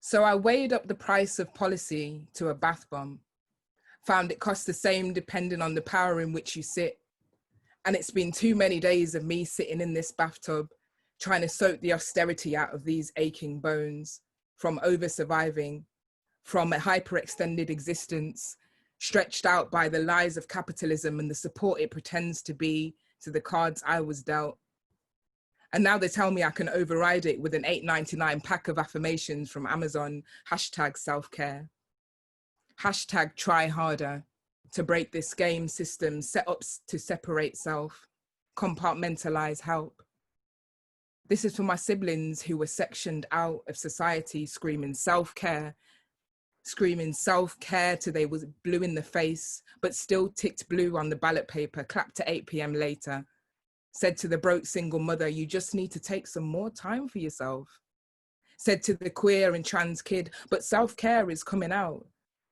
So I weighed up the price of policy to a bath bomb, found it costs the same depending on the power in which you sit. And it's been too many days of me sitting in this bathtub, trying to soak the austerity out of these aching bones, from over-surviving, from a hyperextended existence, stretched out by the lies of capitalism and the support it pretends to be to the cards I was dealt. And now they tell me I can override it with an $8.99 pack of affirmations from Amazon, hashtag self-care, hashtag try harder, to break this game system set up to separate self, compartmentalize help. This is for my siblings who were sectioned out of society, screaming self-care till they was blue in the face, but still ticked blue on the ballot paper, clapped at 8 p.m. later, said to the broke single mother, you just need to take some more time for yourself. Said to the queer and trans kid, but self-care is coming out,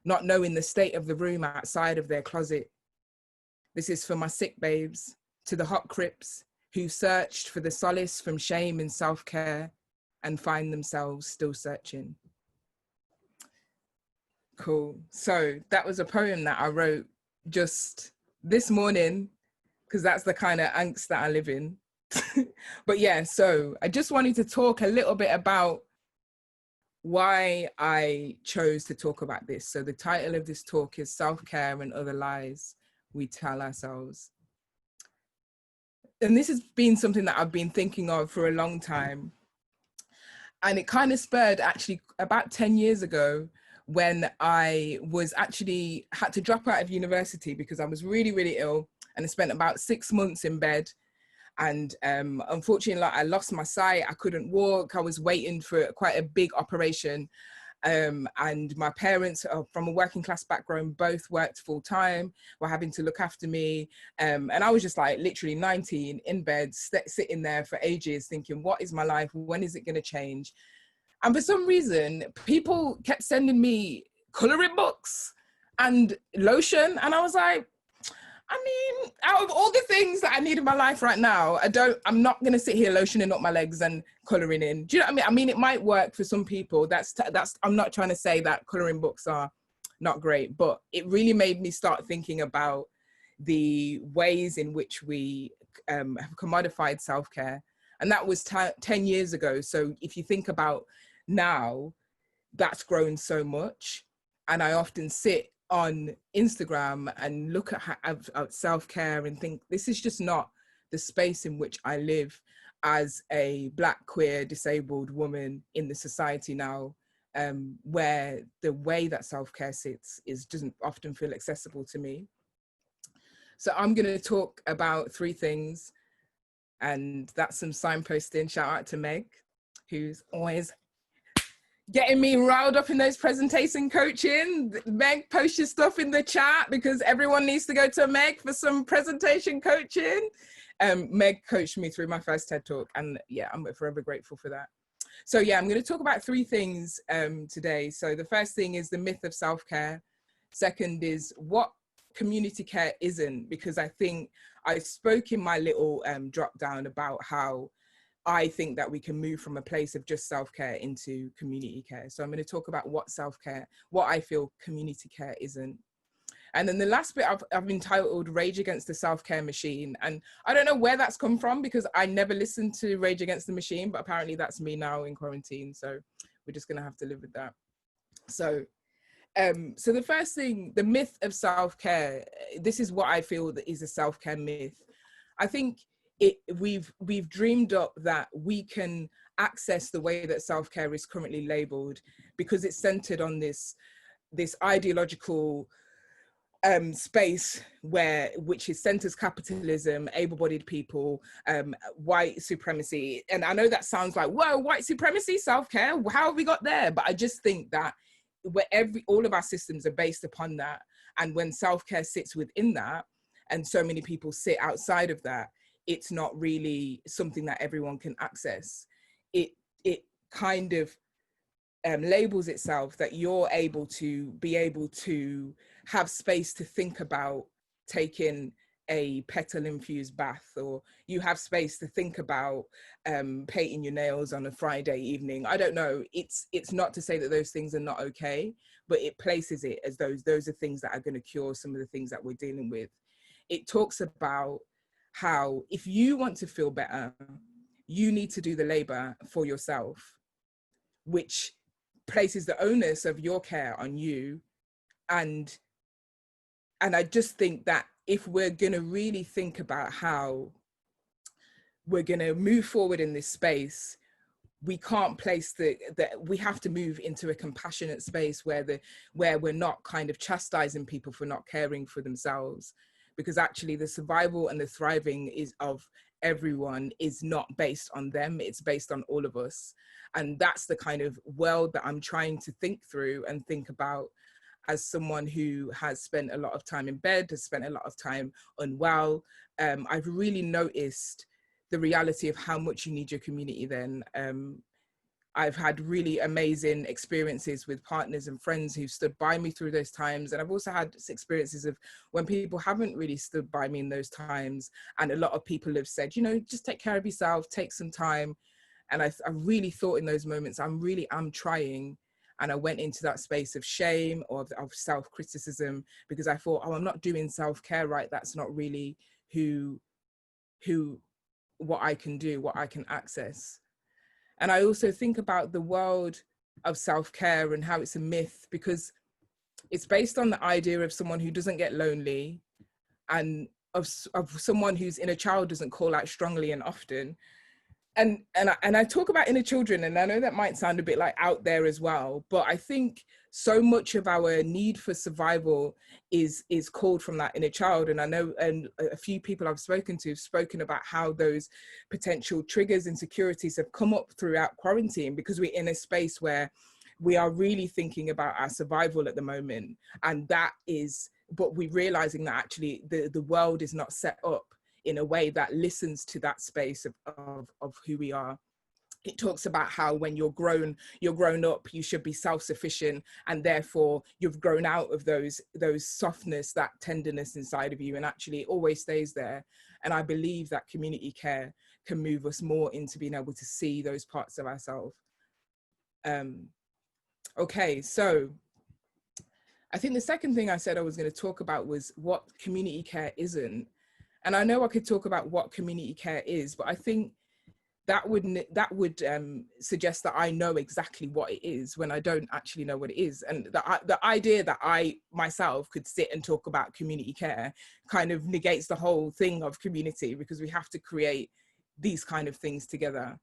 not knowing the state of the room outside of their closet. This is for my sick babes, to the hot crips who searched for the solace from shame and self-care and find themselves still searching. Cool. So that was a poem that I wrote just this morning, because that's the kind of angst that I live in. But yeah, so I just wanted to talk a little bit about why I chose to talk about this. So the title of this talk is Self-Care and Other Lies We Tell Ourselves. And this has been something that I've been thinking of for a long time. And it kind of spurred actually about 10 years ago when I was actually had to drop out of university because I was really, really ill. And I spent about 6 months in bed. And unfortunately, I lost my sight. I couldn't walk. I was waiting for quite a big operation. And my parents, from a working class background, both worked full time, were having to look after me. And I was just like literally 19 in bed, sitting there for ages thinking, what is my life? When is it going to change? And for some reason, people kept sending me coloring books and lotion. And I was like, I mean, out of all the things that I need in my life right now, I'm not going to sit here lotioning up my legs and coloring in. Do you know what I mean? I mean, it might work for some people. I'm not trying to say that coloring books are not great, but it really made me start thinking about the ways in which we have commodified self-care. And that was 10 years ago. So if you think about now, that's grown so much. And I often sit on Instagram and look at self-care and think, this is just not the space in which I live as a Black, queer, disabled woman in the society now, where the way that self-care sits doesn't often feel accessible to me. So I'm going to talk about 3 things, and that's some signposting. Shout out to Meg, who's always getting me riled up in those presentation coaching. Meg, post your stuff in the chat because everyone needs to go to Meg for some presentation coaching. Meg coached me through my first TED Talk, and yeah, I'm forever grateful for that. So yeah, I'm going to talk about 3 things today. So the first thing is the myth of self-care. Second is what community care isn't, because I think I spoke in my little drop down about how I think that we can move from a place of just self-care into community care. So I'm going to talk about what self-care, what I feel community care isn't. And then the last bit I've entitled Rage Against the Self-Care Machine. And I don't know where that's come from because I never listened to Rage Against the Machine, but apparently that's me now in quarantine. So we're just going to have to live with that. So the first thing, the myth of self-care, this is what I feel that is a self-care myth. I think we've dreamed up that we can access the way that self-care is currently labeled because it's centered on this ideological space which is centers capitalism, able-bodied people, white supremacy. And I know that sounds like, whoa, white supremacy, self-care, how have we got there? But I just think that all of our systems are based upon that. And when self-care sits within that, and so many people sit outside of that, it's not really something that everyone can access. It kind of labels itself that you're able to have space to think about taking a petal infused bath, or you have space to think about painting your nails on a Friday evening. I don't know. It's not to say that those things are not okay, but it places it as those are things that are going to cure some of the things that we're dealing with. It talks about how if you want to feel better, you need to do the labor for yourself, which places the onus of your care on you. And I just think that if we're going to really think about how we're going to move forward in this space, we can't place we have to move into a compassionate space where we're not kind of chastising people for not caring for themselves, because actually the survival and the thriving of everyone is not based on them, it's based on all of us. And that's the kind of world that I'm trying to think through and think about as someone who has spent a lot of time in bed, has spent a lot of time unwell. I've really noticed the reality of how much you need your community then. I've had really amazing experiences with partners and friends who stood by me through those times. And I've also had experiences of when people haven't really stood by me in those times. And a lot of people have said, you know, just take care of yourself, take some time. And I really thought in those moments, I'm trying. And I went into that space of shame or of self-criticism, because I thought, oh, I'm not doing self-care right. That's not really what I can do, what I can access. And I also think about the world of self-care and how it's a myth, because it's based on the idea of someone who doesn't get lonely, and of someone whose inner child doesn't call out strongly and often. And I talk about inner children, and I know that might sound a bit like out there as well, but I think so much of our need for survival is called from that inner child. And I know, and a few people I've spoken to have spoken about how those potential triggers, insecurities have come up throughout quarantine, because we're in a space where we are really thinking about our survival at the moment. And that is, but we're realizing that actually the world is not set up in a way that listens to that space of who we are. It talks about how when you're grown up, you should be self-sufficient, and therefore you've grown out of those softness, that tenderness inside of you, and actually it always stays there. And I believe that community care can move us more into being able to see those parts of ourselves. Okay, so I think the second thing I said I was going to talk about was what community care isn't. And I know I could talk about what community care is, but I think that would suggest that I know exactly what it is when I don't actually know what it is. And the idea that I myself could sit and talk about community care kind of negates the whole thing of community, because we have to create these kind of things together.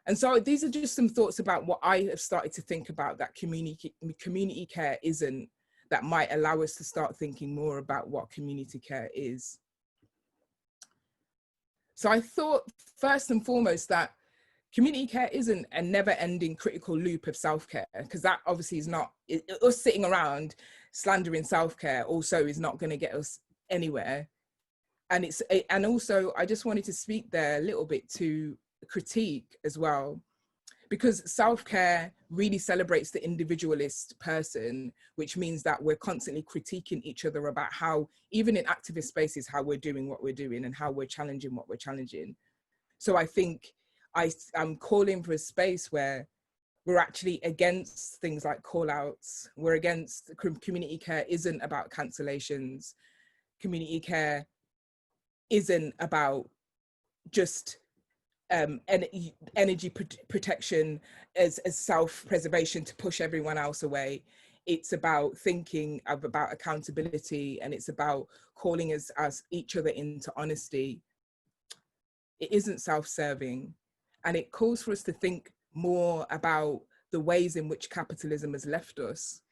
And so these are just some thoughts about what I have started to think about that community care isn't, that might allow us to start thinking more about what community care is. So I thought first and foremost that community care isn't a never-ending critical loop of self-care, because that obviously is not, us sitting around slandering self-care also is not going to get us anywhere. And also I just wanted to speak there a little bit to critique as well, because self-care really celebrates the individualist person, which means that we're constantly critiquing each other about how, even in activist spaces, how we're doing what we're doing and how we're challenging what we're challenging. So I think I'm calling for a space where we're actually against things like call outs. We're against, community care isn't about cancellations. Community care isn't about just energy protection as self-preservation to push everyone else away. It's about thinking about accountability, and it's about calling us each other into honesty. It isn't self-serving, and it calls for us to think more about the ways in which capitalism has left us.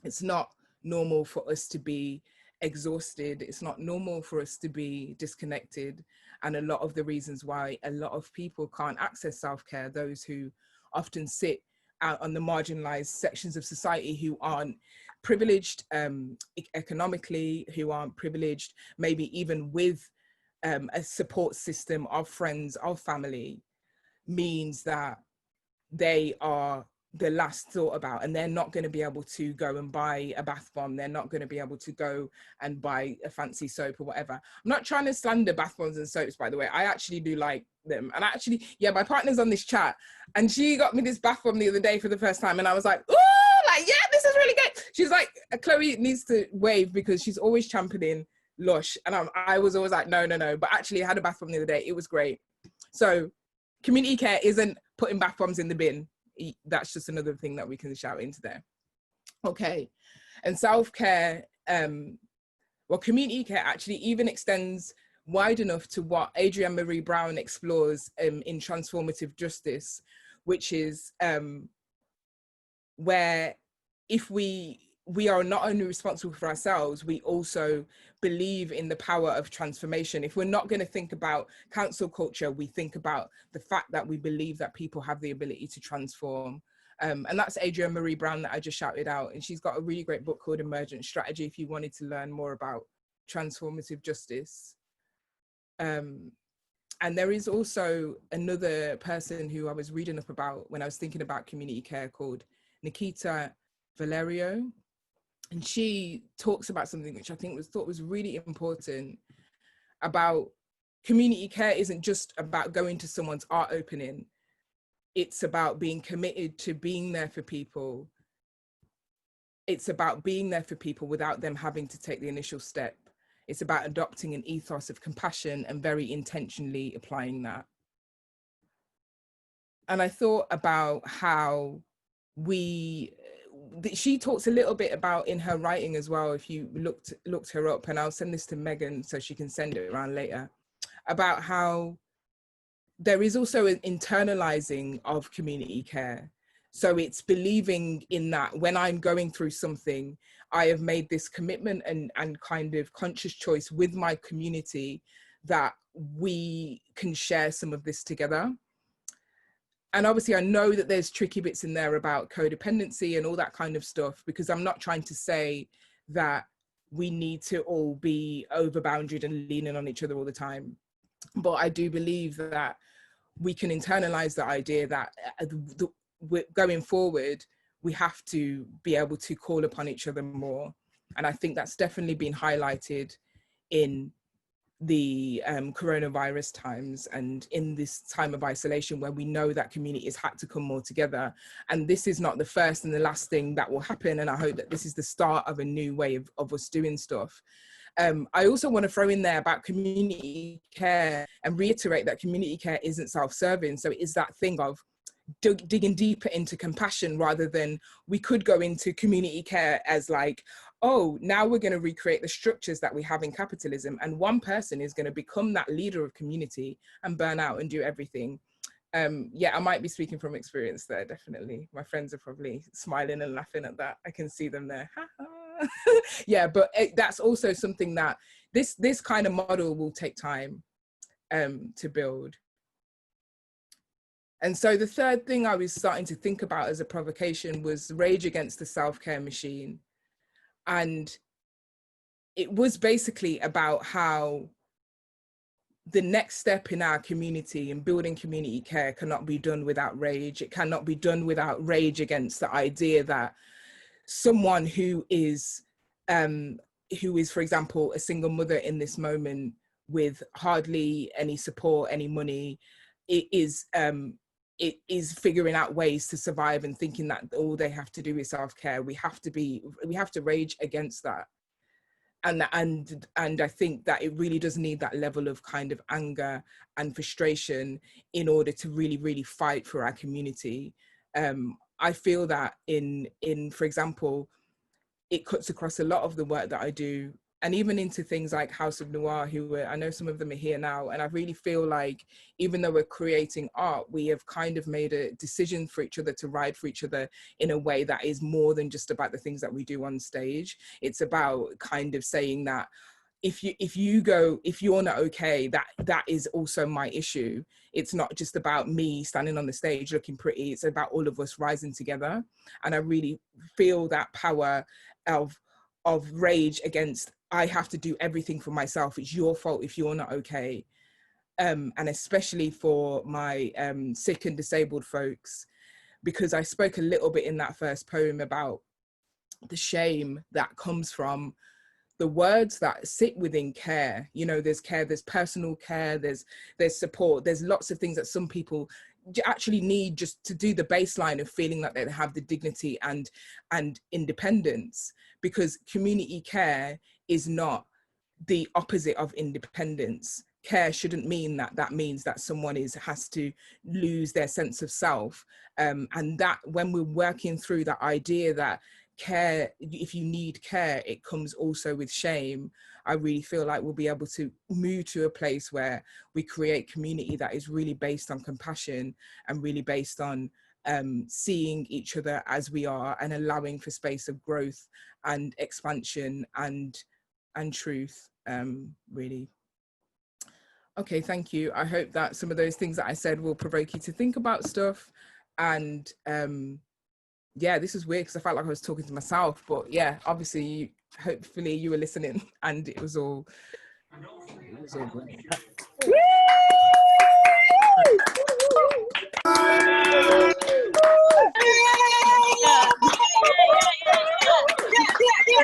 It's not normal for us to be exhausted. It's not normal for us to be disconnected. And a lot of the reasons why a lot of people can't access self-care, those who often sit out on the marginalized sections of society, who aren't privileged economically, who aren't privileged maybe even with a support system of friends, of family, means that they are the last thought about, and they're not going to be able to go and buy a bath bomb. They're not going to be able to go and buy a fancy soap or whatever. I'm not trying to slander bath bombs and soaps, by the way. I actually do like them. And actually, yeah, my partner's on this chat and she got me this bath bomb the other day for the first time. And I was like, ooh, like, yeah, this is really good. She's like, Chloe needs to wave because she's always championing Lush. And I was always like, no. But actually I had a bath bomb the other day. It was great. So community care isn't putting bath bombs in the bin. That's just another thing that we can shout into there. Okay. And self-care, well, community care actually even extends wide enough to what Adrienne Marie Brown explores in Transformative Justice, which is where if we are not only responsible for ourselves, we also believe in the power of transformation. If we're not going to think about cancel culture, we think about the fact that we believe that people have the ability to transform. And that's Adrienne Marie Brown that I just shouted out. And she's got a really great book called Emergent Strategy if you wanted to learn more about transformative justice. And there is also another person who I was reading up about when I was thinking about community care called Nikita Valerio. And she talks about something which I thought was really important about community care isn't just about going to someone's art opening. It's about being committed to being there for people. It's about being there for people without them having to take the initial step. It's about adopting an ethos of compassion and very intentionally applying that. And I thought about how she talks a little bit about in her writing as well, if you looked her up, and I'll send this to Megan so she can send it around later, about how there is also an internalizing of community care. So it's believing in that when I'm going through something, I have made this commitment and kind of conscious choice with my community that we can share some of this together. And obviously I know that there's tricky bits in there about codependency and all that kind of stuff, because I'm not trying to say that we need to all be over-boundaried and leaning on each other all the time. But I do believe that we can internalize the idea that going forward, we have to be able to call upon each other more. And I think that's definitely been highlighted in the coronavirus times and in this time of isolation where we know that communities had to come more together. And this is not the first and the last thing that will happen. And I hope that this is the start of a new way of us doing stuff. I also want to throw in there about community care and reiterate that community care isn't self-serving. So it is that thing of digging deeper into compassion, rather than we could go into community care as like, oh, now we're going to recreate the structures that we have in capitalism, and one person is going to become that leader of community and burn out and do everything. Yeah, I might be speaking from experience there, definitely. My friends are probably smiling and laughing at that. I can see them there. Yeah, but that's also something that this kind of model will take time to build. And so the third thing I was starting to think about as a provocation was rage against the self-care machine. And it was basically about how the next step in our community and building community care cannot be done without rage. It cannot be done without rage against the idea that someone who is, for example, a single mother in this moment with hardly any support, any money, it is figuring out ways to survive and thinking that all they have to do is self-care. We have to rage against that. And I think that it really does need that level of kind of anger and frustration in order to really, really fight for our community. I feel that in, for example, it cuts across a lot of the work that I do, and even into things like House of Noir, I know some of them are here now. And I really feel like even though we're creating art, we have kind of made a decision for each other to ride for each other in a way that is more than just about the things that we do on stage. It's about kind of saying that if you're not okay, that is also my issue. It's not just about me standing on the stage looking pretty. It's about all of us rising together. And I really feel that power of rage against, I have to do everything for myself. It's your fault if you're not okay. And especially for my sick and disabled folks, because I spoke a little bit in that first poem about the shame that comes from the words that sit within care. You know, there's care, there's personal care, there's support, there's lots of things that some people actually need just to do the baseline of feeling like they have the dignity and independence, because community care is not the opposite of independence. Care shouldn't mean that means that someone has to lose their sense of self, and that when we're working through that idea that care, if you need care, it comes also with shame, I really feel like we'll be able to move to a place where we create community that is really based on compassion and really based on seeing each other as we are, and allowing for space of growth and expansion and truth, really. Okay, thank you. I hope that some of those things that I said will provoke you to think about stuff. And yeah, this is weird because I felt like I was talking to myself, but yeah, obviously, hopefully you were listening and it was all great.